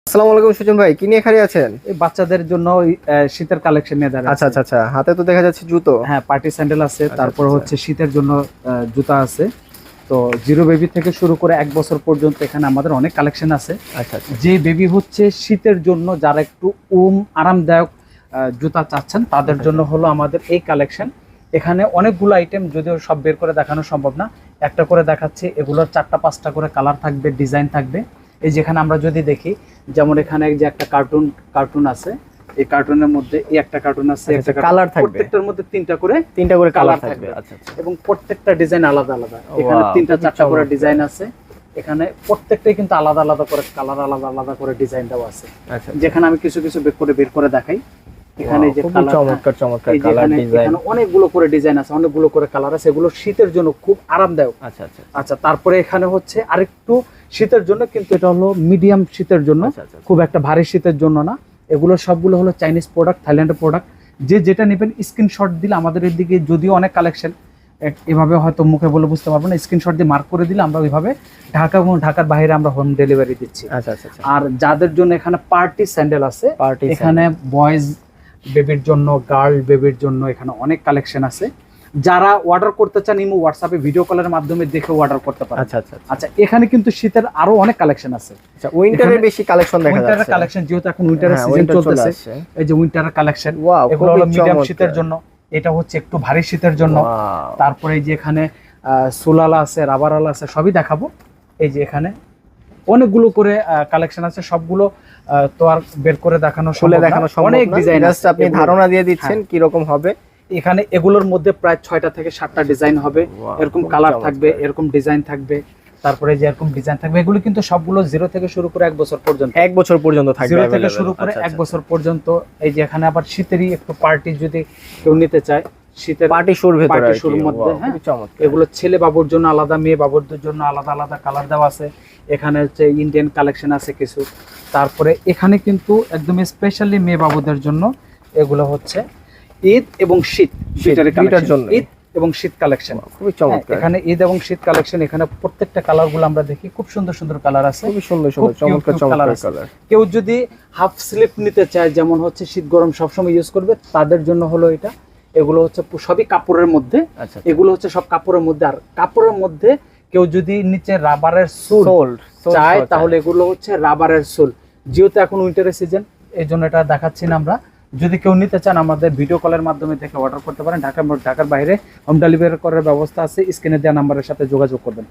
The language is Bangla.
আসসালামু আলাইকুম সুজন ভাই, কি নিয়ে খালি আছেন? এই বাচ্চাদের জন্য শীতের কালেকশন নিয়ে দাঁড়ায়। আচ্ছা আচ্ছা আচ্ছা, হাতে তো দেখা যাচ্ছে জুতো। হ্যাঁ, পার্টি স্যান্ডেল আছে, আচ্ছা, তারপর আচ্ছা। হচ্ছে শীতের জন্য জুতা আছে। তো জিরো বেবি থেকে শুরু করে 1 বছর পর্যন্ত এখানে আমাদের অনেক কালেকশন আছে। আচ্ছা আচ্ছা যে বেবি হচ্ছে শীতের জন্য, যারা একটু আরামদায়ক জুতা চাচ্ছেন তাদের জন্য হলো আমাদের এই কালেকশন। এখানে অনেকগুলো আইটেম, যদিও সব বের করে দেখানো সম্ভব না, একটা করে দেখাচ্ছি। এগুলোর 4টা-5টা করে কালার থাকবে, ডিজাইন থাকবে। এই যেখানে আমরা যদি দেখি, যেমন এখানে যে একটা কার্টুন আছে, এই কার্টুনের মধ্যে এই একটা কার্টুন আছে, একটা কালার থাকবে, প্রত্যেকটার মধ্যে তিনটা করে কালার থাকবে। আচ্ছা আচ্ছা, এবং প্রত্যেকটা ডিজাইন আলাদা আলাদা। এখানে 3টা-4টা করে ডিজাইন আছে। এখানে প্রত্যেকটাই কিন্তু আলাদা আলাদা করে কালার, আলাদা আলাদা করে ডিজাইন দেওয়া আছে। আচ্ছা, যেখানে আমি কিছু কিছু বের করে দেখাই। এখানে যে কালার, চমৎকার চমৎকার কালার ডিজাইন, এখানে অনেকগুলো করে ডিজাইন আছে, অনেকগুলো করে কালার আছে। এগুলো শীতের জন্য খুব আরামদায়ক। আচ্ছা আচ্ছা আচ্ছা, তারপরে এখানে হচ্ছে আরেকটু শীতের জন্য, কিন্তু এটা হলো মিডিয়াম শীতের জন্য, খুব একটা ভারী শীতের জন্য না। এগুলো সবগুলো হলো চাইনিজ প্রোডাক্ট, থাইল্যান্ডের প্রোডাক্ট। যেটা নেবেন স্ক্রিনশট দিলে আমাদের এদিকে, যদিও অনেক কালেকশন এভাবে হয়তো মুখে বলে বুঝতে পারবো না, স্ক্রিনশট দিয়ে মার্ক করে দিলে আমরা ওইভাবে ঢাকা এবং ঢাকার বাইরে আমরা হোম ডেলিভারি দিচ্ছি। আচ্ছা আচ্ছা। আর যাদের জন্য এখানে পার্টি স্যান্ডেল আছে, এখানে বয়েজ বেবির জন্য, গার্ল বেবির জন্য এখানে অনেক কালেকশন আছে। যারা অর্ডার করতে চান, ইমো হোয়াটসঅ্যাপে ভিডিও কলের মাধ্যমে দেখে অর্ডার করতে পারেন। আচ্ছা আচ্ছা আচ্ছা, এখানে কিন্তু শীতের আরো অনেক কালেকশন আছে। আচ্ছা, উইন্টারের বেশি কালেকশন দেখা যাচ্ছে। উইন্টারের কালেকশন, যেহেতু এখন উইন্টারের সিজন চলতেছে, এই যে উইন্টারের কালেকশন, এগুলো হলো মিডিয়াম শীতের জন্য, এটা হচ্ছে একটু ভারী শীতের জন্য। তারপরে এই যে এখানে সোলালা আছে, রাবারালা আছে, সবই দেখাবো। এই যে এখানে অনেকগুলো করে কালেকশন আছে, সবগুলো তো আর বের করে দেখানো সম্ভব না। অনেক ডিজাইন আছে, আপনি ধারণা দিয়ে দিচ্ছেন কি রকম হবে। এখানে এগুলোর মধ্যে প্রায় 6টা থেকে 7টা ডিজাইন হবে, এরকম কালার থাকবে, এরকম ডিজাইন থাকবে, তারপরে যে এরকম ডিজাইন থাকবে। এগুলো কিন্তু সবগুলো 0 থেকে শুরু করে 1 বছর পর্যন্ত, 1 বছর পর্যন্ত থাকবে, 0 থেকে শুরু করে 1 বছর পর্যন্ত। এই যে এখানে আবার শীতেরই একটু পার্টি যদি কেউ নিতে চায়, শীতের পার্টি শুর মধ্যে, হ্যাঁ, এগুলো ছেলে বাবুর জন্য আলাদা, মেয়ে বাবুদের জন্য আলাদা আলাদা কালার দেওয়া আছে। এখানে হচ্ছে ইন্ডিয়ান কালেকশন আছে কিছু। তারপরে এখানে কিন্তু একদম স্পেশালি মেয়ে বাবুদের জন্য এগুলো হচ্ছে ঈদ এবং শীত দুইটার জন্য, ঈদ এবং শীত কালেকশন, খুবই চমৎকার। এখানে ঈদ এবং শীত কালেকশন। এখানে প্রত্যেকটা কালারগুলো আমরা দেখি, খুব সুন্দর সুন্দর কালার আছে, খুবই সুন্দর সুন্দর চমৎকার চমৎকার কালার। কেউ যদি হাফ স্লিপ নিতে চায়, যেমন হচ্ছে শীত গরম সবসময় ইউজ করবে, তাদের জন্য হলো এটা। এগুলো হচ্ছে সবই কাপড়ের মধ্যে, এগুলো হচ্ছে সব কাপড়ের মধ্যে। আর কাপড়ের মধ্যে কেউ যদি নিচে রাবারের সোল চায়, তাহলে এগুলো হচ্ছে রাবারের সোল। যেহেতু এখন উইন্টারের সিজন, এই জন্য এটা দেখাচ্ছি না আমরা। যদি কেউ নিতে চান, আমাদের ভিডিও কলের মাধ্যমে দেখে অর্ডার করতে পারেন। ঢাকার বাইরে হোম ডেলিভারি করার ব্যবস্থা আছে, স্ক্রিনে দেওয়া নাম্বারের সাথে যোগাযোগ করবেন।